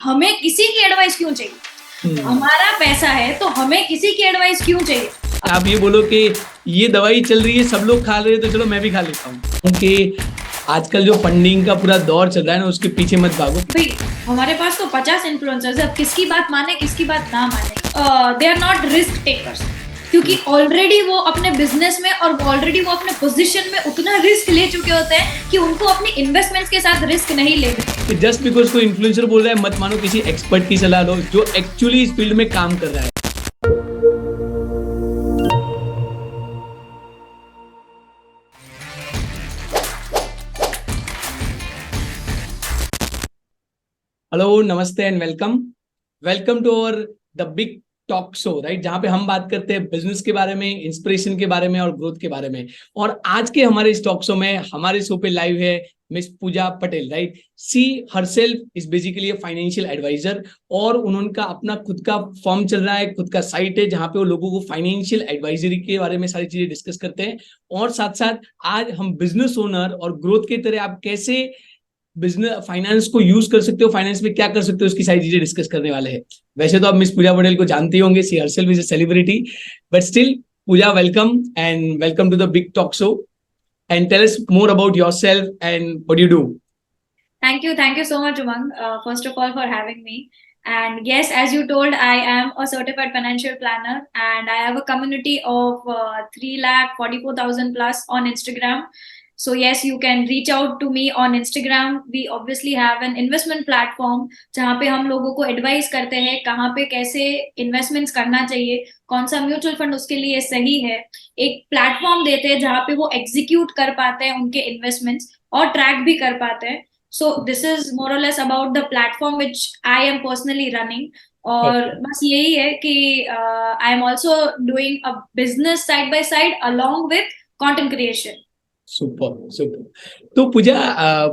हमें किसी की एडवाइस क्यों चाहिए? हमारा पैसा है तो हमें किसी की एडवाइस क्यों चाहिए? आप ये बोलो कि ये दवाई चल रही है, सब लोग खा रहे हैं, तो चलो मैं भी खा लेता हूँ। क्योंकि आजकल जो फंडिंग का पूरा दौर चल रहा है ना, उसके पीछे मत भागो भाई, हमारे पास तो 50 इन्फ्लुएंसर्स है, अब किसकी बात माने किसकी बात ना माने। They are not risk takers, क्योंकि ऑलरेडी वो अपने बिजनेस में और ऑलरेडी वो अपने पोजीशन में उतना रिस्क ले चुके होते हैं कि उनको अपनी इन्वेस्टमेंट्स के साथ रिस्क नहीं लेना। कि जस्ट बिकॉज कोई इन्फ्लुएंसर बोल रहा है मत मानो, किसी एक्सपर्ट की सलाह लो जो एक्चुअली इस फील्ड में काम कर रहा है। हेलो, नमस्ते and welcome. Welcome to our the big talk show, right, जहां पे हम बात करते हैं बिजनेस के बारे में, इंस्पिरेशन के बारे में और ग्रोथ के बारे में। और आज के हमारे इस टॉक शो में हमारे शो पे लाइव है Miss Pooja Patel, right. She herself is basically a financial advisor और उनका अपना खुद का फॉर्म चल रहा है, खुद का साइट है जहां पे वो लोगों को फाइनेंशियल एडवाइजरी के बारे में सारी चीजें डिस्कस करते हैं। और साथ साथ आज हम बिजनेस ओनर और ग्रोथ की तरह आप कैसे बिजनेस फाइनेंस को यूज कर सकते हो, फाइनेंस में क्या कर सकते हो, उसकी सारी चीजें डिस्कस करने वाले हैं। वैसे तो आप मिस पूजा पटेल को जानते होंगे, she herself is a celebrity, but still Pooja, welcome and welcome to the big talk show and tell us more about yourself and what you do. Thank you so much, Umang, first of all, for having me. And yes, as you told, I am a certified financial planner, and I have a community of 3,44,000 plus on Instagram. So yes, you can reach out to me on Instagram. We obviously have an investment platform जहाँ पे हम लोगों को advice करते हैं कहाँ पे कैसे इन्वेस्टमेंट्स करना चाहिए, कौन सा म्यूचुअल फंड उसके लिए सही है। एक प्लेटफॉर्म देते हैं जहाँ पे वो एग्जीक्यूट कर पाते हैं उनके इन्वेस्टमेंट्स और ट्रैक भी कर पाते हैं। So this is more or less about the platform which I am personally running. और बस यही है कि I am also doing a business side by side along with content creation. Super super. तो पूजा,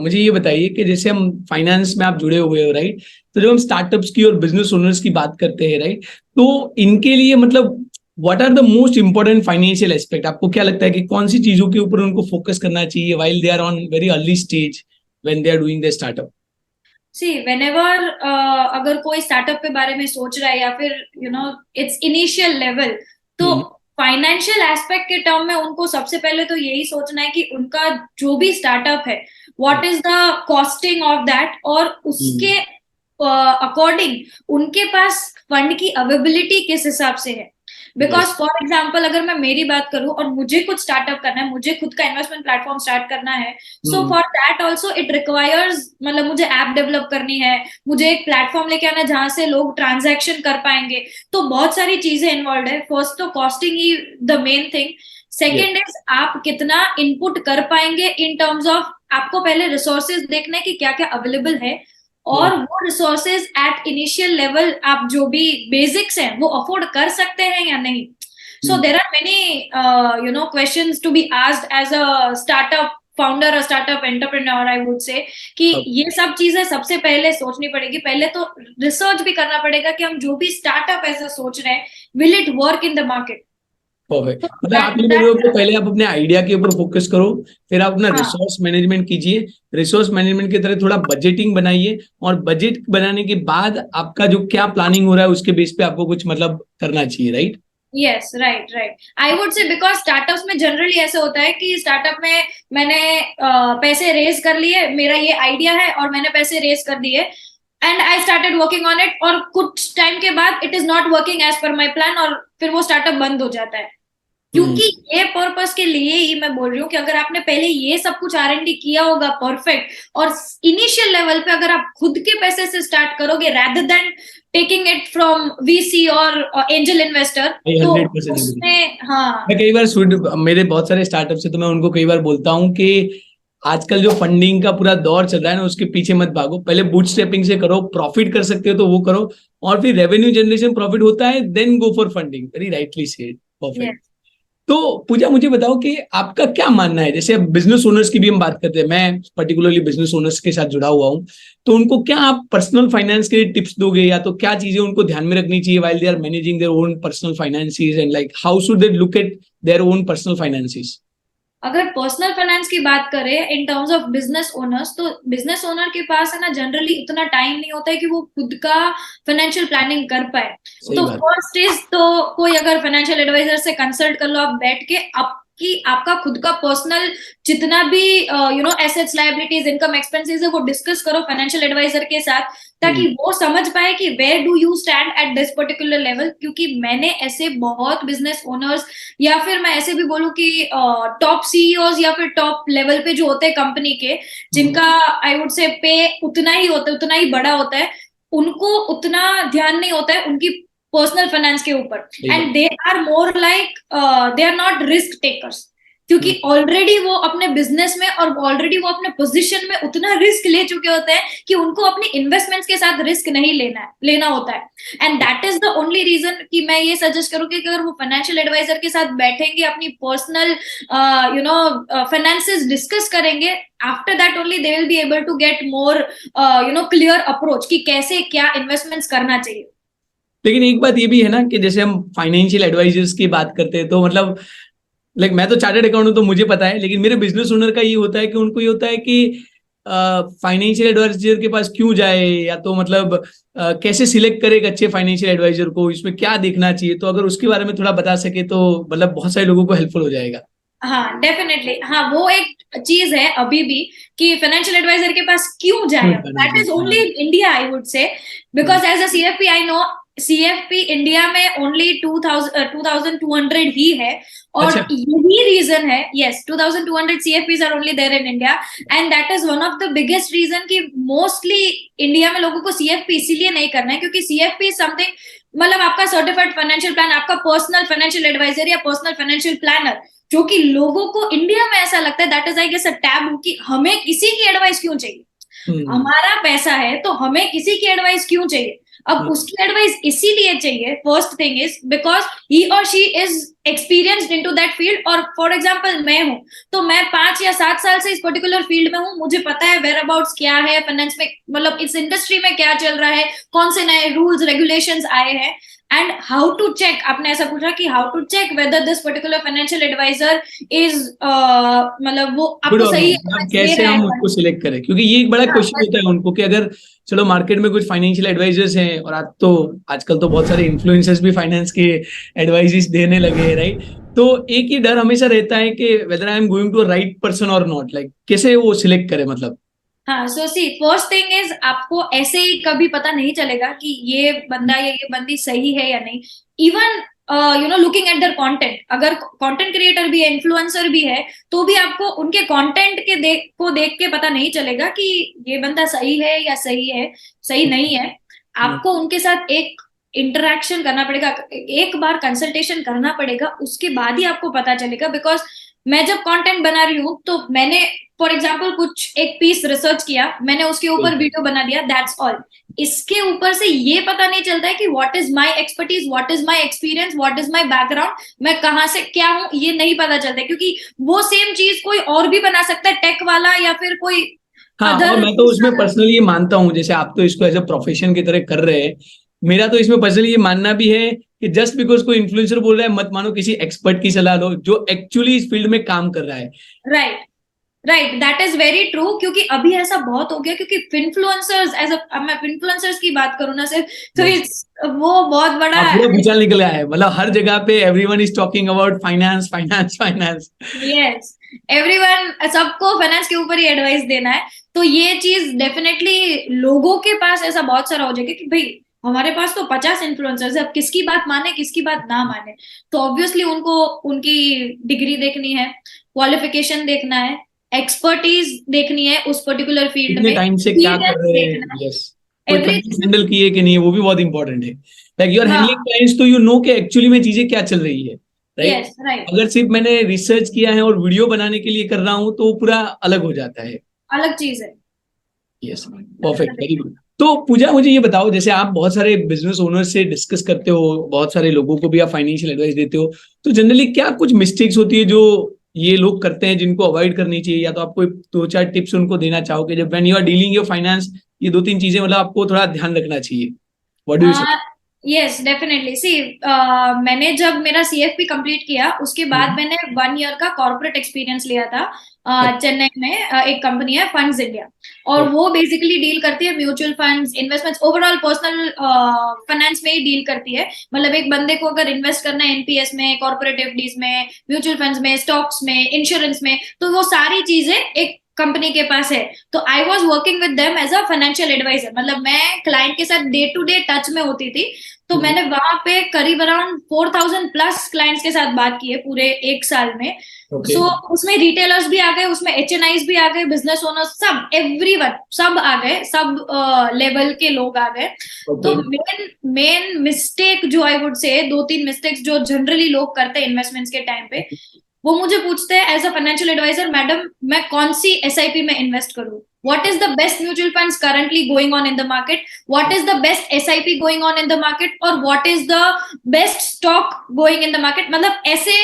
मुझे ये बताइए कि जैसे हम फाइनेंस में आप जुड़े हुए हो, राइट, तो जब हम स्टार्टअप्स की और बिजनेस ओनर्स की बात करते हैं, राइट, तो इनके लिए मतलब what are the most important financial aspect? आपको क्या लगता है कि कौन सी चीजों के ऊपर उनको फोकस करना चाहिए while they are on very early stage when they are doing the startup? See, whenever अगर कोई स्टार्टअप के बारे में सोच रहा है या फिर इट्स इनिशियल लेवल, तो फाइनेंशियल एस्पेक्ट के टर्म में उनको सबसे पहले तो यही सोचना है कि उनका जो भी स्टार्टअप है what is the costing of that, और उसके अकॉर्डिंग उनके पास फंड की अवेलेबिलिटी किस हिसाब से है। बिकॉज फॉर एग्जाम्पल अगर मैं मेरी बात करूं और मुझे कुछ स्टार्टअप करना है, मुझे खुद का इन्वेस्टमेंट प्लेटफॉर्म स्टार्ट करना है, so for that also it requires, मतलब मुझे ऐप डेवलप करनी है, मुझे एक प्लेटफॉर्म लेके आना है जहां से लोग ट्रांजैक्शन कर पाएंगे, तो बहुत सारी चीजें इन्वॉल्व है। फर्स्ट तो costing he the main thing. Second is आप कितना इनपुट कर पाएंगे इन टर्म्स ऑफ, आपको पहले रिसोर्सेज देखना है कि क्या क्या अवेलेबल है, और वो रिसोर्सेज एट इनिशियल लेवल आप जो भी बेसिक्स हैं वो अफोर्ड कर सकते हैं या नहीं। So there are many questions to be asked as a startup founder और startup entrepreneur, I would say कि ये सब चीजें सबसे पहले सोचनी पड़ेगी। पहले तो रिसर्च भी करना पड़ेगा कि हम जो भी स्टार्टअप ऐसा सोच रहे हैं, will it work in the market. Perfect. मतलब आप ये बोल रहे हो कि पहले आप अपने आइडिया के ऊपर फोकस करो, फिर आप अपना रिसोर्स मैनेजमेंट कीजिए, रिसोर्स मैनेजमेंट की तरह थोड़ा बजटिंग बनाइए, और बजट बनाने के बाद आपका जो क्या प्लानिंग हो रहा है उसके बेस पे आपको कुछ मतलब करना चाहिए, right? Yes, right right. I would say because startups में जनरली ऐसे होता है कि स्टार्टअप में मैंने पैसे रेज कर लिए, मेरा ये आइडिया है और मैंने पैसे रेज कर दिए, and I started working on it, और कुछ टाइम के बाद it is not working as per my plan, और फिर वो स्टार्टअप बंद हो जाता है। क्योंकि ये पर्पस के लिए ही मैं बोल रही हूँ कि अगर आपने पहले ये सब कुछ R&D किया होगा परफेक्ट, और इनिशियल लेवल पे अगर आप खुद के पैसे से स्टार्ट करोगे rather than taking it from VC और एंजल इन्वेस्टर, तो 100% उसमें मैं कई बार मेरे बहुत सारे स्टार्टअप से, तो मैं उनको कई बार बोलता हूँ कि आजकल जो फंडिंग का पूरा दौर चल रहा है ना, उसके पीछे मत भागो, पहले बूटस्ट्रैपिंग से करो, प्रॉफिट कर सकते हो तो वो करो, और फिर रेवेन्यू जनरेशन प्रॉफिट होता है, then go for funding. Very rightly said, perfect. तो पूजा, मुझे बताओ कि आपका क्या मानना है, जैसे अब बिजनेस ओनर्स की भी हम बात करते हैं, मैं पर्टिकुलरली बिजनेस ओनर्स के साथ जुड़ा हुआ हूं, तो उनको क्या आप पर्सनल फाइनेंस के लिए टिप्स दोगे, या तो क्या चीजें उनको ध्यान में रखनी चाहिए while they are managing their own personal finances, and like how should they look at their own personal finances? अगर पर्सनल फाइनेंस की बात करें in terms of business owners, तो बिजनेस ओनर के पास है ना जनरली उतना टाइम नहीं होता है कि वो खुद का फाइनेंशियल प्लानिंग कर पाए। सही तो बात। फर्स्ट इज तो कोई अगर फाइनेंशियल एडवाइजर से कंसल्ट कर लो आप बैठ के, आपकी आपका खुद का पर्सनल जितना भी एसेट्स लायबिलिटीज इनकम एक्सपेंसेस है वो डिस्कस करो फाइनेंशियल एडवाइजर के साथ, ताकि वो समझ पाए कि where do you stand at this particular level. क्योंकि मैंने ऐसे बहुत बिजनेस ओनर्स, या फिर मैं ऐसे भी बोलूं कि टॉप सीईओज या फिर टॉप लेवल पे जो होते हैं कंपनी के, जिनका आई वुड से पे उतना ही होता है, उतना ही बड़ा होता है, उनको उतना ध्यान नहीं होता है उनकी पर्सनल फाइनेंस के ऊपर। And they are more like they are not risk takers, क्योंकि ऑलरेडी वो अपने बिजनेस में और ऑलरेडी वो अपने पोजीशन में उतना रिस्क ले चुके होते हैं कि उनको अपनी इन्वेस्टमेंट्स के साथ रिस्क नहीं लेना होता है। And that is the only reason कि मैं ये सजेस्ट करूंगी कि अगर वो फाइनेंशियल एडवाइजर के साथ बैठेंगे, अपनी पर्सनल फाइनेंसेस डिस्कस करेंगे, after that only they will be able to get more clear approach कि कैसे क्या इन्वेस्टमेंट्स करना चाहिए। लेकिन एक बात ये भी है ना कि जैसे हम फाइनेंशियल एडवाइजर्स की बात करते हैं तो मतलब लाइक मैं तो चार्टर्ड अकाउंट हूं तो मुझे पता है, लेकिन मेरे बिजनेस ओनर का ये होता है कि उनको ये होता है कि फाइनेंशियल एडवाइजर के पास क्यों जाए, या तो मतलब कैसे सिलेक्ट करे एक अच्छे फाइनेंशियल एडवाइजर को, इसमें क्या देखना चाहिए। तो अगर उसके बारे में थोड़ा बता सके तो मतलब बहुत सारे लोगों को हेल्पफुल हो जाएगा। हाँ डेफिनेटली, हाँ वो एक चीज है अभी भी कि फाइनेंशियल एडवाइजर के पास क्यों जाए। That is only in India I would say, because as a CFP I know CFP India में ओनली 2200 ही है। और अच्छा। यही रीजन है, yes 2200 CFPs are only there in India, and that is one of the biggest reason कि mostly India में लोगों को सीएफपी इसीलिए नहीं करना है क्योंकि सीएफपी समथिंग, मतलब आपका सर्टिफाइड फाइनेंशियल प्लान, आपका पर्सनल फाइनेंशियल एडवाइजर या पर्सनल फाइनेंशियल प्लानर, जो कि लोगों को इंडिया में ऐसा लगता है that is I guess a taboo कि हमें किसी की एडवाइस क्यों चाहिए, हमारा पैसा है तो हमें किसी की एडवाइस क्यों चाहिए। अब उसकी एडवाइस इसीलिए चाहिए, first thing is because he और she is experienced into that field. और फॉर एग्जांपल मैं हूं तो मैं 5 या 7 साल से इस पर्टिकुलर फील्ड में हूं, मुझे पता है वेयर अबाउट्स क्या है फाइनेंस में, मतलब इस इंडस्ट्री में क्या चल रहा है, कौन से नए रूल्स रेगुलेशंस आए हैं, एंड हाउ टू चेक। आपने ऐसा पूछा कि how to check whether this particular financial advisor is मतलब वो गुड आपको और सही बैड, एडवाइस दे कैसे रहा हम है। उसको सिलेक्ट करें, क्योंकि ये एक बड़ा क्वेश्चन होता है उनको कि अगर चलो मार्केट में कुछ फाइनेंशियल एडवाइजर्स हैं, और आजकल तो बहुत सारे इन्फ्लुएंसर्स भी फाइनेंस के एडवाइजेस देने लगे हैं, राइट। तो एक ही डर हमेशा रहता है कि whether I am going to right person और नॉट, लाइक कैसे वो सिलेक्ट करे मतलब। हाँ so see first thing is आपको ऐसे ही कभी पता नहीं चलेगा कि ये बंदा या ये बंदी सही है या नहीं। Even looking at their content, अगर कंटेंट क्रिएटर भी है, इन्फ्लुएंसर भी है, तो भी आपको उनके कंटेंट के देख के पता नहीं चलेगा कि ये बंदा सही है या सही नहीं है। आपको उनके साथ एक इंटरेक्शन करना पड़ेगा, एक बार कंसल्टेशन करना पड़ेगा, उसके बाद ही आपको पता चलेगा। बिकॉज मैं जब कंटेंट बना रही हूँ तो मैंने फॉर एग्जाम्पल कुछ एक पीस रिसर्च किया, मैंने उसके ऊपर वीडियो बना दिया, दैट्स ऑल। इसके ऊपर से ये पता नहीं चलता है कि what is my expertise, what is my experience, what is my background, मैं कहाँ से क्या हूँ, ये नहीं पता चलता है। क्योंकि वो सेम चीज कोई और भी बना सकता है, टेक वाला या फिर कोई हाँ, और अदर। मैं तो उसमें पर्सनली ये मानता हूँ, जैसे आप तो इसको एज ए प्रोफेशन की तरह कर रहे हैं, मेरा तो इसमें पर्सनली ये मानना भी है कि जस्ट बिकॉज कोई इन्फ्लुएंसर बोल रहा है मत मानो, किसी एक्सपर्ट की सलाह लो जो एक्चुअली इस फील्ड में काम कर रहा है। Right right, that is very true. क्योंकि अभी ऐसा बहुत हो गया, क्योंकि इन्फ्लुएंसर्स मैं इन्फ्लुएंसर्स की बात करूँ ना सिर्फ, तो वो बहुत बड़ा। आप पूरा भूचाल निकल गया है, मतलब हर जगह पे everyone is talking about finance finance finance. Yes, everyone, सबको फाइनेंस के ऊपर ही एडवाइस देना है। तो ये चीज डेफिनेटली लोगों के पास ऐसा बहुत सारा हो जाएगा कि भाई हमारे पास तो 50 इन्फ्लुएंसर्स है, अब किसकी बात माने किसकी बात ना माने। तो ऑब्वियसली उनको उनकी डिग्री देखनी है, क्वालिफिकेशन देखना है, एक्सपर्टीज देखनी है उस पर्टिकुलर फील्ड कितने में, टाइम से क्या कर एक्सपीरियंस रहे हैं, देखना है, यस, कोई क्लाइंट्स एवरीथिंग। हैंडल किए कि नहीं, वो भी बहुत इंपॉर्टेंट है। लाइक यू आर हाँ, हैंडलिंग क्लाइंट्स तो यू नो कि एक्चुअली में चीजें क्या चल रही है, राइट। यस राइट, अगर सिर्फ मैंने रिसर्च किया है और वीडियो बनाने के लिए कर रहा हूँ तो पूरा अलग हो जाता है। अलग चीज है। Yes, perfect, very good. तो पूजा मुझे ये बताओ, जैसे आप बहुत सारे बिजनेस ओनर से डिस्कस करते हो, बहुत सारे लोगों को भी आप फाइनेंशियल एडवाइस देते हो, तो जनरली क्या कुछ मिस्टेक्स होती है जो ये लोग करते हैं जिनको अवॉइड करनी चाहिए, या तो आप कोई 2-4 टिप्स उनको देना चाहोगे जब when you are dealing your finance, ये 2-3 चीजें मतलब आपको थोड़ा ध्यान रखना चाहिए, what do you say? Yes definitely see, मैंने जब मेरा सीएफपी कंप्लीट किया उसके बाद मैंने 1 ईयर का कॉर्पोरेट एक्सपीरियंस लिया था। चेन्नई में एक कंपनी है फंड्स इंडिया, और वो बेसिकली डील करती है mutual funds, investments, overall personal finance में ही डील करती है। मतलब एक बंदे को अगर इन्वेस्ट करना है एनपीएस में, कॉर्पोरेट एफडीज में, म्यूचुअल फंड्स में, स्टॉक्स में, इंश्योरेंस में, तो वो सारी चीजें एक कंपनी के पास है। तो I was working with them as a financial advisor, मतलब मैं क्लाइंट के साथ डे टू डे टच में होती थी। तो मैंने वहां पे करीब अराउंड 4000 प्लस क्लाइंट्स के साथ बात की है पूरे 1 साल में। सो उसमें रिटेलर्स भी आ गए, उसमें एचएनआईज भी आ गए, बिजनेस ओनर्स, सब एवरीवन, सब आ गए, सब लेवल के लोग आ गए। तो मेन मेन मिस्टेक जो आई वुड से, 2-3 मिस्टेक्स जो जनरली लोग करते हैं इन्वेस्टमेंट्स के टाइम पे, वो मुझे पूछते हैं as a financial advisor, madam मैं कौन सी एसआईपी में इन्वेस्ट करूं, what is the best mutual funds currently going on in the market, what is the best SIP going on in the market, और what is the best stock going in the market। मतलब ऐसे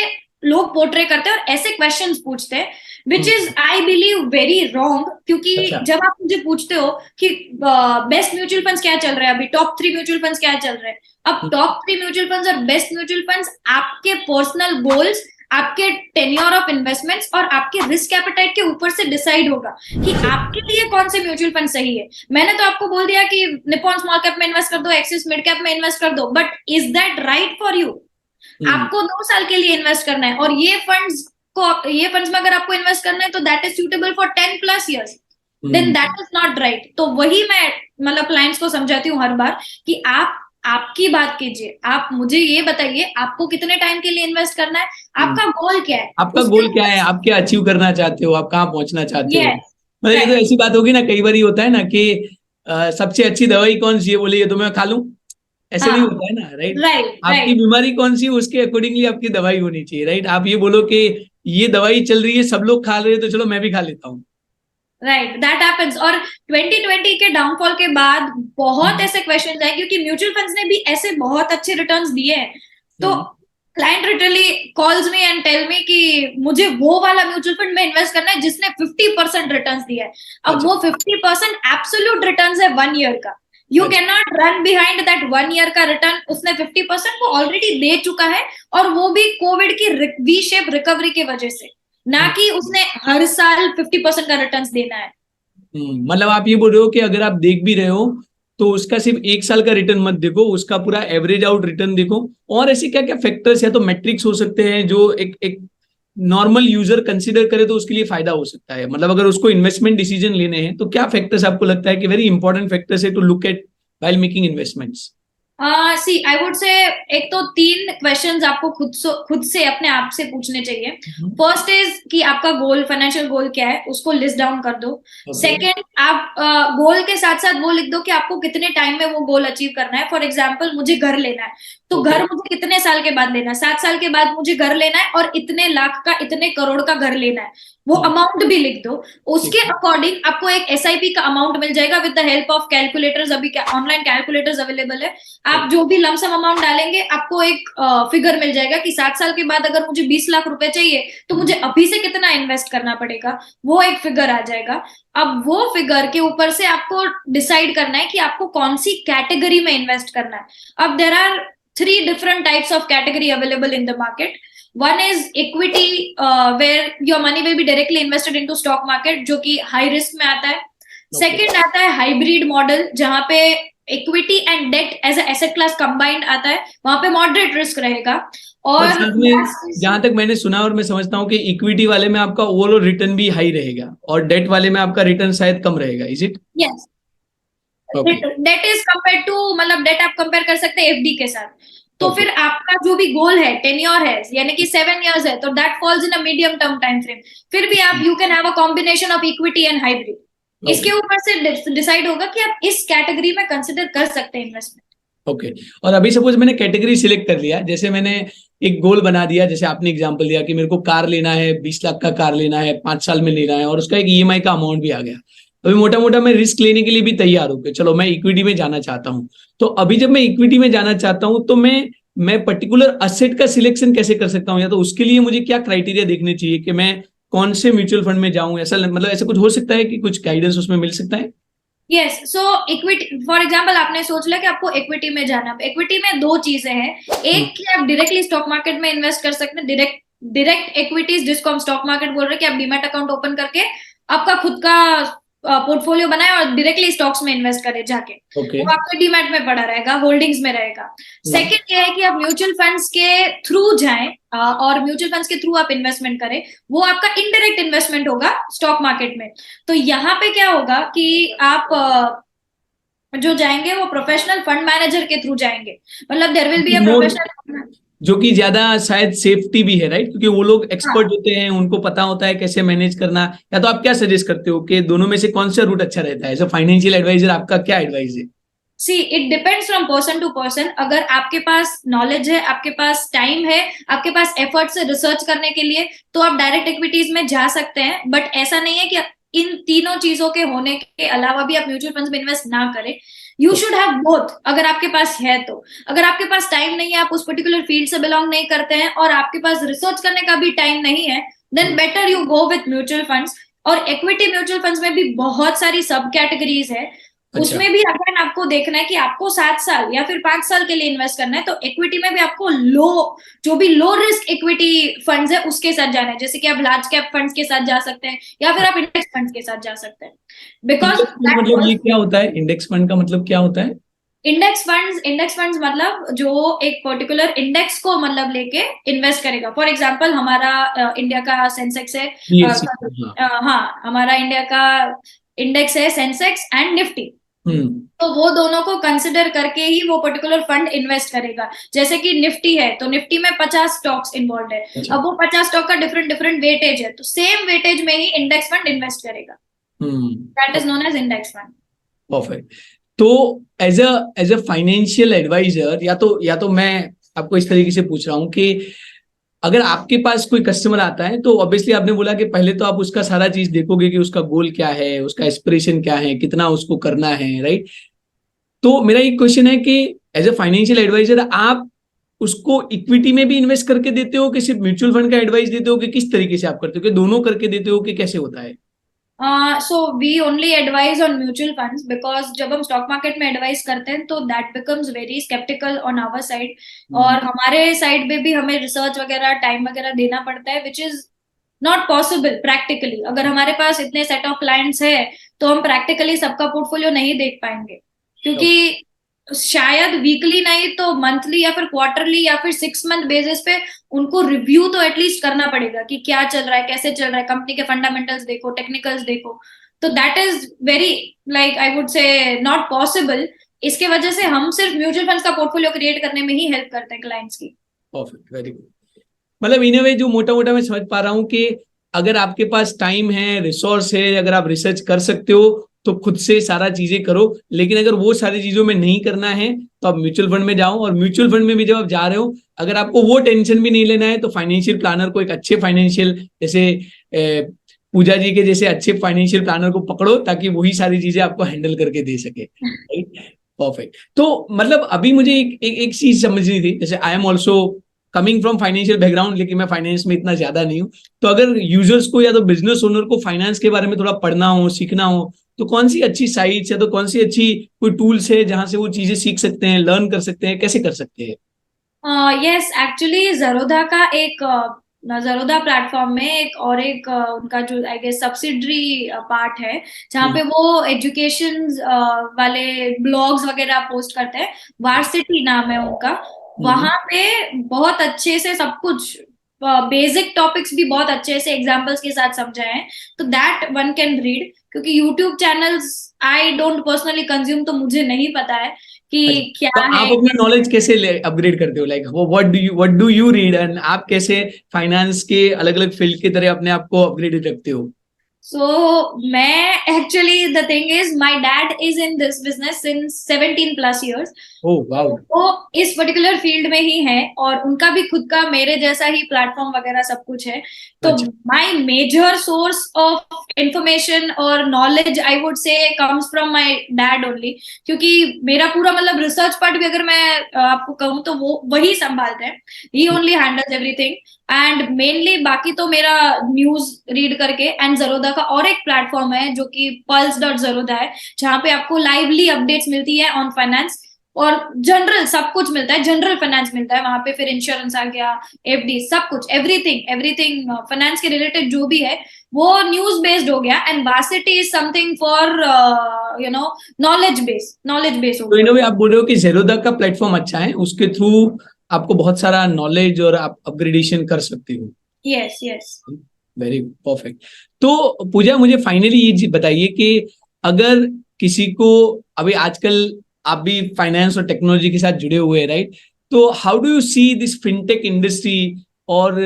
लोग portray करते हैं और ऐसे questions पूछते हैं, which is I believe very wrong. क्योंकि जब आप मुझे पूछते हो कि बेस्ट म्यूचुअल फंड्स क्या चल रहे हैं अभी, टॉप 3 म्यूचुअल फंड्स क्या चल रहे हैं, अब टॉप 3 म्यूचुअल फंड्स और बेस्ट म्यूचुअल फंड्स आपके पर्सनल गोल्स, आपके टेन्योर ऑफ इन्वेस्टमेंट्स और आपके रिस्क एपेटाइट के ऊपर से डिसाइड होगा कि आपके लिए कौन से म्यूचुअल फंड सही है। मैंने तो आपको बोल दिया कि निप्पॉन स्मॉल कैप में इन्वेस्ट कर दो, एक्सिस मिड कैप में इन्वेस्ट कर दो, but is that right for you? आपको 2 साल के लिए इन्वेस्ट करना है, और ये फंड्स में अगर आपको इन्वेस्ट करना है तो that is suitable for 10+ years, then that is not right. तो वही मैं मतलब क्लाइंट्स को समझाती हूँ हर बार कि आप आपकी बात कीजिए, आप मुझे ये बताइए आपको कितने टाइम के लिए इन्वेस्ट करना है, आपका गोल क्या है, आपका गोल क्या है, आप क्या अचीव करना चाहते हो, आप कहाँ पहुंचना चाहते हो। मतलब ये तो ऐसी बात होगी ना, कई बार ये होता है ना कि सबसे अच्छी दवाई कौन सी है, बोले ये तो मैं खा लूं, ऐसे नहीं होता है ना, राइट। आपकी बीमारी कौन सी है उसके अकॉर्डिंगली आपकी दवाई होनी चाहिए, राइट। आप ये बोलो कि ये दवाई चल रही है, सब लोग खा रहे हैं, तो चलो मैं भी खा लेता हूँ, राइट, दैट हैपेंस। और 2020 के डाउनफॉल के बाद बहुत ऐसे क्वेश्चंस आए, क्योंकि म्यूचुअल फंड्स ने भी ऐसे बहुत अच्छे रिटर्न्स दिए हैं, तो client literally calls me and tell me कि मुझे वो वाला म्यूचुअल फंड में इन्वेस्ट करना है जिसने 50% रिटर्न्स दिया है। अब वो 50% एब्सोल्यूट रिटर्न्स है 1 ईयर का, you can not run behind that 1 year का रिटर्न। उसने 50% को ऑलरेडी दे चुका है, और वो भी कोविड की वी शेप रिकवरी की वजह से, ना कि उसने हर साल 50% का रिटर्न्स देना है। मतलब आप ये बोल रहे हो कि अगर आप देख भी रहे हो तो उसका सिर्फ 1 साल का रिटर्न मत देखो, उसका पूरा एवरेज आउट रिटर्न देखो। और ऐसे क्या क्या फैक्टर्स या तो मैट्रिक्स हो सकते हैं जो एक नॉर्मल यूजर कंसीडर करे तो उसके लिए फायदा हो सकता है। मतलब अगर उसको इन्वेस्टमेंट डिसीजन लेने हैं तो क्या फैक्टर्स आपको लगता है कि वेरी इंपॉर्टेंट फैक्टर्स है to look at while making investments? See I would say एक तो 3 क्वेश्चंस आपको खुद से अपने आप से पूछने चाहिए। फर्स्ट इज कि आपका गोल, फाइनेंशियल गोल क्या है, उसको लिस्ट डाउन कर दो। सेकंड, आप गोल के साथ साथ वो लिख दो कि आपको कितने टाइम में वो गोल अचीव करना है। फॉर एग्जाम्पल मुझे घर लेना है, तो घर मुझे कितने साल के बाद लेना है, 7 साल के बाद मुझे घर लेना है, और इतने लाख का, इतने करोड़ का घर लेना है, वो अमाउंट भी लिख दो। उसके अकॉर्डिंग आपको एक एसआईपी का अमाउंट मिल जाएगा with the help of calculators. अभी ऑनलाइन कैलकुलेटर्स अवेलेबल है, आप जो भी लमसम अमाउंट डालेंगे आपको एक फिगर मिल जाएगा कि 7 साल के बाद अगर मुझे 20 लाख रुपए चाहिए तो मुझे अभी से कितना इन्वेस्ट करना पड़ेगा, वो एक फिगर आ जाएगा। अब वो फिगर के ऊपर से आपको डिसाइड करना है कि आपको कौन सी कैटेगरी में इन्वेस्ट करना है। अब there are 3 different types of category available in the market. One is equity, where your money will be directly invested into stock market, जो कि high risk में आता है। Second आता है hybrid model, जहां पे equity and debt as asset class combined आता है, वहां पे मॉडरेट रिस्क रहेगा। और जहां तक मैंने सुना और मैं समझता हूँ कि इक्विटी वाले में आपका ओवरऑल रिटर्न भी हाई रहेगा और डेट वाले में आपका रिटर्न शायद कम रहेगा, is it? Yes, debt is compare to, मतलब डेट आप कंपेयर कर सकते हैं एफडी के साथ। तो फिर आपका जो भी गोल है, टेन्योर है, यानी कि 7 years है, तो that falls in a medium term time frame. फिर भी आप you can have a combination of equity and hybrid. इसके ऊपर से डिसाइड होगा कि आप इस कैटेगरी में कंसिडर कर सकते हैं इन्वेस्टमेंट। ओके और अभी सपोज मैंने कैटेगरी सिलेक्ट कर लिया, जैसे मैंने एक गोल बना दिया, जैसे आपने एग्जांपल दिया कि मेरे को कार लेना है, 20 लाख का कार लेना है, 5 साल में लेना है, और उसका एक ईएमआई का अमाउंट भी आ गया। अभी मोटा मोटा मैं रिस्क लेने के लिए भी तैयार हूँ कि चलो मैं इक्विटी में जाना चाहता हूँ। तो अभी जब मैं इक्विटी में जाना चाहता हूँ तो मैं पर्टिकुलर असेट का सिलेक्शन कैसे कर सकता हूँ, या तो उसके लिए मुझे क्या क्राइटेरिया देखने चाहिए कि मैं कौन से म्यूचुअल फंड में जाऊं? ऐसा मतलब ऐसा कुछ हो सकता है कि कुछ गाइडेंस उसमें मिल सकता है? Yes, so equity for example आपने सोच लिया कि आपको इक्विटी में जाना है। इक्विटी में दो चीजें हैं, एक कि आप डायरेक्टली स्टॉक मार्केट में इन्वेस्ट कर सकते हैं, डायरेक्ट इक्विटीज जिसको हम स्टॉक मार्केट बोल रहे हैं, कि आप डीमैट अकाउंट ओपन करके आपका खुद का पोर्टफोलियो बनाए और डायरेक्टली स्टॉक्स में इन्वेस्ट करें जाके, ओके। वो आपके डीमैट में पड़ा रहेगा, होल्डिंग्स में रहेगा। सेकंड ये है कि आप म्यूचुअल फंड्स के थ्रू जाएं और म्यूचुअल फंड्स के थ्रू आप इन्वेस्टमेंट करें, वो आपका इनडायरेक्ट इन्वेस्टमेंट होगा स्टॉक मार्केट में। तो यहाँ पे क्या होगा कि आप जो जाएंगे वो प्रोफेशनल फंड मैनेजर के थ्रू जाएंगे, मतलब there will be a more professional. जो कि ज्यादा शायद सेफ्टी भी है, राइट? क्योंकि वो लोग एक्सपर्ट हाँ, होते हैं, उनको पता होता है कैसे मैनेज करना। या तो आप क्या सजेस्ट करते हो कि दोनों में से कौन सा रूट अच्छा रहता है? एज अ फाइनेंशियल एडवाइजर आपका क्या एडवाइस है? See it depends from person to person. अगर आपके पास नॉलेज है, आपके पास टाइम है, आपके पास एफर्ट से रिसर्च करने के लिए, तो आप डायरेक्ट इक्विटीज में जा सकते हैं। बट ऐसा नहीं है कि इन तीनों चीजों के होने के अलावा भी आप म्यूचुअल फंड्स में इन्वेस्ट ना करें। यू शुड हैव बोथ, अगर आपके पास है तो। अगर आपके पास टाइम नहीं है, आप उस पर्टिकुलर फील्ड से बिलोंग नहीं करते हैं और आपके पास रिसर्च करने का भी टाइम नहीं है, then better you go with mutual funds. और इक्विटी म्यूचुअल फंड्स में भी बहुत सारी सब कैटेगरीज है। अच्छा। उसमें भी अगर आपको देखना है कि आपको 7 साल या फिर 5 साल के लिए इन्वेस्ट करना है, तो इक्विटी में भी आपको जो भी लो रिस्क इक्विटी फंड्स है उसके साथ जाना है। जैसे कि आप लार्ज कैप फंड्स के साथ जा सकते हैं या फिर आप इंडेक्स फंड्स के साथ जा सकते हैं, बिकॉज इंडेक्स फंड मतलब ये क्या होता है? इंडेक्स फंड का मतलब क्या होता है? इंडेक्स फंड्स मतलब जो एक पर्टिकुलर इंडेक्स को मतलब लेके इन्वेस्ट करेगा। फॉर एग्जांपल हमारा इंडिया का सेंसेक्स है, बीएससी। हाँ। हाँ, हमारा इंडिया का इंडेक्स है सेंसेक्स एंड निफ्टी। हम्म। तो वो दोनों को कंसिडर करके ही वो पर्टिकुलर फंड इन्वेस्ट करेगा। जैसे कि निफ्टी है तो निफ्टी में 50 स्टॉक्स इन्वॉल्व है। अच्छा। अब वो 50 स्टॉक का डिफरेंट डिफरेंट वेटेज है, तो सेम वेटेज में ही इंडेक्स फंड इन्वेस्ट करेगा। That is known as index fund. Perfect. तो एज अ फाइनेंशियल एडवाइजर, या तो मैं आपको इस तरीके से पूछ रहा हूं कि अगर आपके पास कोई कस्टमर आता है, तो ऑब्वियसली आपने बोला कि पहले तो आप उसका सारा चीज देखोगे कि उसका गोल क्या है, उसका एस्पिरेशन क्या है, कितना उसको करना है, राइट? तो मेरा एक क्वेश्चन है कि एज अ फाइनेंशियल एडवाइजर आप उसको इक्विटी में भी इन्वेस्ट करके देते हो, कि सिर्फ म्यूचुअल फंड का एडवाइस देते हो, कि किस तरीके से आप करते हो, कि दोनों करके देते हो, कि कैसे होता है? So we only advise on mutual funds, because जब हम स्टॉक मार्केट में एडवाइस करते हैं तो that becomes very sceptical on our side. और हमारे साइड पे भी हमें रिसर्च वगैरह टाइम वगैरह देना पड़ता है, which is not possible practically. अगर हमारे पास इतने सेट ऑफ क्लाइंट्स है तो हम प्रैक्टिकली सबका पोर्टफोलियो नहीं देख पाएंगे, क्योंकि शायद वीकली नहीं तो मंथली या फिर क्वार्टरली या फिर 6 मंथ बेसिस पे उनको रिव्यू तो एटलीस्ट करना पड़ेगा कि क्या चल रहा है, कैसे चल रहा है, कंपनी के फंडामेंटल्स देखो, टेक्निकल्स देखो। तो that is very, like I would से, नॉट पॉसिबल। इसके वजह से हम सिर्फ म्यूचुअल फंड्स का पोर्टफोलियो क्रिएट करने में ही हेल्प करते हैं क्लाइंट्स की। Perfect, very good. मतलब इन वे जो मोटा मोटा मैं समझ पा रहा हूं कि अगर आपके पास टाइम है, रिसोर्स है, अगर आप रिसर्च कर सकते हो, तो खुद से सारा चीजें करो। लेकिन अगर वो सारी चीजों में नहीं करना है, तो आप म्यूचुअल फंड में जाओ। और म्यूचुअल फंड में भी जब आप जा रहे हो, अगर आपको वो टेंशन भी नहीं लेना है, तो फाइनेंशियल प्लानर को, एक अच्छे फाइनेंशियल, जैसे पूजा जी के जैसे अच्छे फाइनेंशियल प्लानर को पकड़ो, ताकि वही सारी चीजें आपको हैंडल करके दे सके, राइट? परफेक्ट। तो मतलब अभी मुझे एक चीज समझनी थी। जैसे I am also coming from financial background, लेकिन मैं फाइनेंस में इतना ज्यादा नहीं हूँ। तो अगर यूजर्स को या तो बिजनेस ओनर को फाइनेंस के बारे में थोड़ा पढ़ना हो, सीखना हो, तो कौन सी अच्छी साइट्स या तो कौन सी अच्छी कोई टूल्स है जहां से वो चीजें सीख सकते हैं, लर्न कर सकते हैं, कैसे कर सकते हैं? यस, एक्चुअली जरोधा का एक जरोधा प्लेटफॉर्म में एक उनका जो आई गेस सब्सिडरी पार्ट है, जहाँ पे वो एजुकेशन वाले ब्लॉग्स वगैरह पोस्ट करते हैं। वार्सिटी नाम है उनका। वहां पे बहुत अच्छे से सब कुछ, बेसिक टॉपिक्स भी बहुत अच्छे से एग्जांपल्स के साथ समझाए हैं, तो दैट वन कैन रीड। क्योंकि YouTube channels I don't personally consume, तो मुझे नहीं पता है अच्छा, कि तो क्या आप है। अपना नॉलेज कैसे अपग्रेड करते हो? लाइक वो what do you read, and आप कैसे फाइनेंस के अलग अलग फील्ड की तरह अपने आप को अपग्रेडेड रखते हो? So, मैं actually the thing is my dad is in this business since 17+ years। Oh wow. वो इस पर्टिकुलर फील्ड में ही है और उनका भी खुद का मेरे जैसा ही प्लेटफॉर्म वगैरह सब कुछ है। तो अच्छा। My major source of information और knowledge I would say comes from my dad only. क्योंकि मेरा पूरा मतलब रिसर्च पार्ट भी अगर मैं आपको कहूँ तो वो वही संभालते हैं। He only handles everything. And mainly बाकी तो मेरा न्यूज रीड करके एंड जरोदा का और एक प्लेटफॉर्म है जो कि pulse.Zerodha है, जहाँ पे आपको लाइवली अपडेट्स मिलती है ऑन फाइनेंस, और जनरल सब कुछ मिलता है, जनरल फाइनेंस मिलता है वहां पे, फिर इंश्योरेंस आ गया, एफडी, सब कुछ, एवरीथिंग एवरीथिंग फाइनेंस के रिलेटेड जो भी है वो न्यूज बेस्ड हो गया, and varsity is something for knowledge base हो तो इन गया। वे आप बोल रहे हो कि जेरोदा का प्लेटफॉर्म अच्छा है, उसके थ्रू आपको बहुत सारा नॉलेज और आप अपग्रेडेशन कर सकती हो। Yes yes. Very perfect. तो पूजा, मुझे फाइनली ये चीज बताइए कि अगर किसी को, अभी आजकल आप भी फाइनेंस और टेक्नोलॉजी के साथ जुड़े हुए हैं, राइट? तो how do you see this fintech industry, और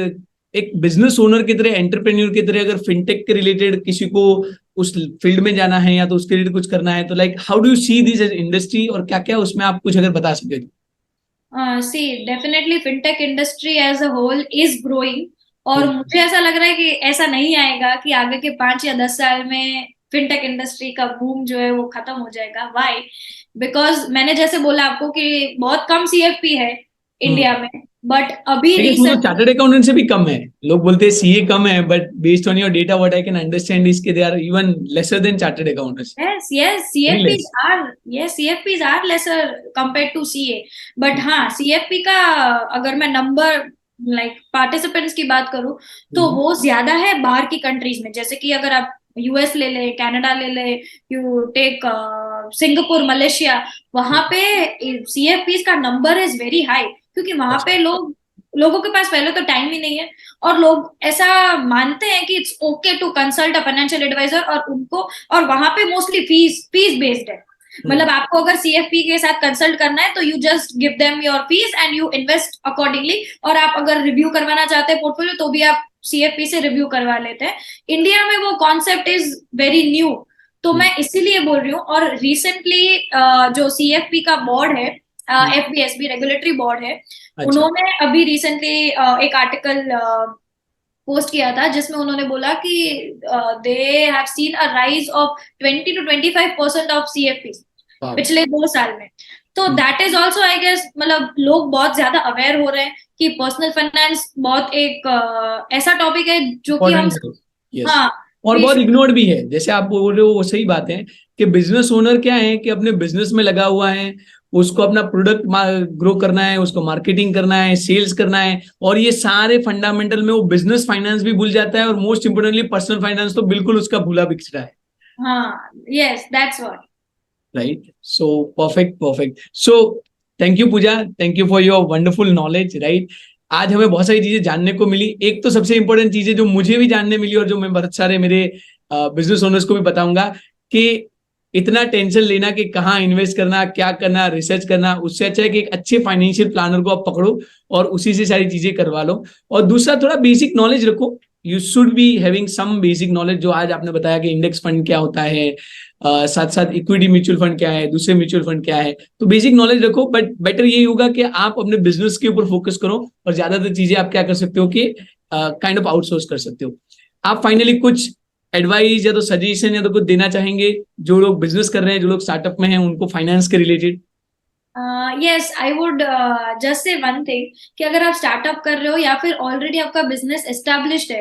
एक बिजनेस ओनर की तरह, एंटरप्रेन्योर की तरह, अगर फिनटेक के रिलेटेड किसी को उस फील्ड में जाना है या तो उसके रिलेटेड कुछ करना है, तो like how do you see this industry, और क्या क्या उसमें आप कुछ अगर बता सके तो। She definitely fintech industry as a whole is growing, और मुझे ऐसा लग रहा है कि ऐसा नहीं आएगा कि आगे के 5 या 10 साल में फिनटेक इंडस्ट्री का बूम जो है वो खत्म हो जाएगा। व्हाई? बिकॉज मैंने जैसे बोला आपको कि बहुत कम सीएफपी है इंडिया में, बट अभी लेकिन वो तो रिसेंट, चार्टर्ड अकाउंटेंट से भी कम है। लोग बोलते हैं सीए कम है, but based on your data what I can understand is के they are even lesser than chartered accountants. yes very CFPs लेस। are, yes CFPs are lesser compared to CA, बट हाँ CFP का अगर मैं नंबर लाइक पार्टिसिपेंट्स की बात करूँ तो वो ज्यादा है बाहर की कंट्रीज में, जैसे कि अगर आप यूएस ले ले, कनाडा ले ले, यू टेक सिंगापुर, मलेशिया, वहां पे सीएफपीज का नंबर इज वेरी हाई, क्योंकि वहां पे लोगों के पास पहले तो टाइम ही नहीं है, और लोग ऐसा मानते हैं कि it's okay to consult a financial advisor, और उनको, और वहां पे मोस्टली फीस बेस्ड है। मतलब आपको अगर सीएफपी के साथ कंसल्ट करना है तो you just give them your fees and you invest accordingly, और आप अगर रिव्यू करवाना चाहते हैं पोर्टफोलियो तो भी आप सीएफपी से रिव्यू करवा लेते हैं। इंडिया में वो कॉन्सेप्ट इज वेरी न्यू, तो मैं इसीलिए बोल रही हूँ। और रिसेंटली जो सीएफपी का बोर्ड है, एफबीएसबी रेगुलेटरी बोर्ड है, उन्होंने अभी रिसेंटली एक आर्टिकल पोस्ट किया था जिसमें उन्होंने बोला कि they have seen a rise of 20 to 25% of CFP पिछले 2 साल में। तो that is also I guess, मतलब लोग बहुत ज्यादा अवेयर हो रहे हैं कि पर्सनल फाइनेंस बहुत एक ऐसा टॉपिक है जो कि हम, हाँ, और बहुत इग्नोर्ड भी है। जैसे आप बोल रहे हो वो सही बात है कि बिजनेस ओनर क्या है कि अपने बिजनेस में लगा हुआ है, उसको अपना प्रोडक्ट ग्रो करना है, उसको मार्केटिंग करना है, सेल्स करना है, और ये सारे फंडामेंटल में वो बिजनेस फाइनेंस भी भूल जाता है, और मोस्ट इंपोर्टेंटली पर्सनल फाइनेंस तो बिल्कुल उसका भूला बिखरा है। हाँ, yes that's what. Right, so perfect. So thank you Pooja, thank you for your wonderful knowledge. Right, आज हमें बहुत सारी चीजें जानने को मिली। एक तो सबसे इंपॉर्टेंट चीजें जो मुझे भी जानने मिली, और जो मैं बहुत सारे मेरे बिजनेस ओनर्स को भी बताऊंगा, कि इतना टेंशन लेना कि कहाँ इन्वेस्ट करना, क्या करना, रिसर्च करना, उससे अच्छा है कि एक अच्छे फाइनेंशियल प्लानर को आप पकड़ो और उसी से सारी चीजें करवा लो। और दूसरा, थोड़ा बेसिक नॉलेज रखो। You should be having some basic knowledge, जो आज आपने बताया कि इंडेक्स फंड क्या होता है, साथ साथ इक्विटी म्यूचुअल फंड क्या है, दूसरे म्यूचुअल फंड क्या है, तो बेसिक नॉलेज रखो। बट बेटर यही होगा कि आप अपने बिजनेस के ऊपर फोकस करो, और ज्यादातर चीजें आप क्या कर सकते हो कि काइंड ऑफ आउटसोर्स कर सकते हो। आप फाइनली कुछ एडवाइस या तो सजेशन या तो कुछ देना चाहेंगे जो लोग बिजनेस कर रहे हैं, जो लोग स्टार्टअप में हैं, उनको फाइनेंस के related? Yes, I would just say one thing कि अगर आप स्टार्टअप कर रहे हो या फिर ऑलरेडी आपका बिजनेस एस्टेब्लिश्ड है,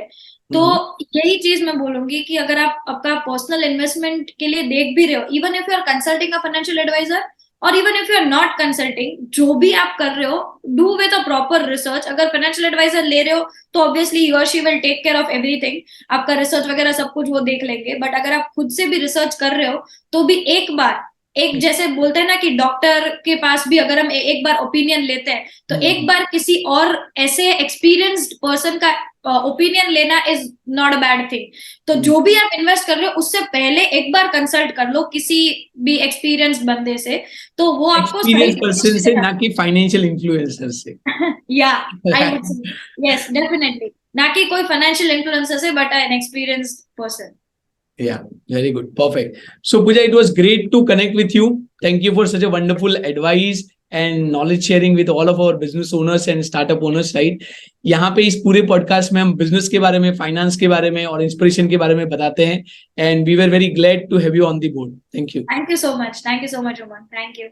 तो यही चीज मैं बोलूंगी कि अगर आप आपका पर्सनल इन्वेस्टमेंट के लिए देख भी रहे हो, even if you are consulting a financial advisor, और even if you are not consulting, जो भी आप कर रहे हो, do with a proper research. अगर फाइनेंशियल एडवाइजर ले रहे हो तो ऑब्वियसली ही और she will take care of everything, आपका रिसर्च वगैरह सब कुछ वो देख लेंगे। बट अगर आप खुद से भी रिसर्च कर रहे हो तो भी एक बार, एक जैसे बोलते हैं ना कि डॉक्टर के पास भी अगर हम एक बार ओपिनियन लेते हैं, तो एक बार किसी और ऐसे एक्सपीरियंस्ड पर्सन का ओपिनियन लेना is not a bad thing. तो जो भी आप इन्वेस्ट कर रहे हो उससे पहले एक बार कंसल्ट कर लो किसी भी एक्सपीरियंस बंदे से, तो वो आपको एक्सपीरियंस पर्सन से, ना कि फाइनेंशियल इन्फ्लुएंसर से। या आई वुड से यस डेफिनेटली, ना कि कोई फाइनेंशियल इन्फ्लुएंसर से, but N experienced person. Yeah, very good. Perfect. So Pooja, it was great to connect with you. Thank you for such a wonderful advice and knowledge sharing with all of our business owners and startup owners, right? यहाँ पे इस पूरे podcast में हम business के बारे में, finance के बारे में और इंस्पिरेशन के बारे में बताते हैं, and we were very glad to have you on the board. Thank you. Thank you so much. Thank you so much, Roman. Thank you.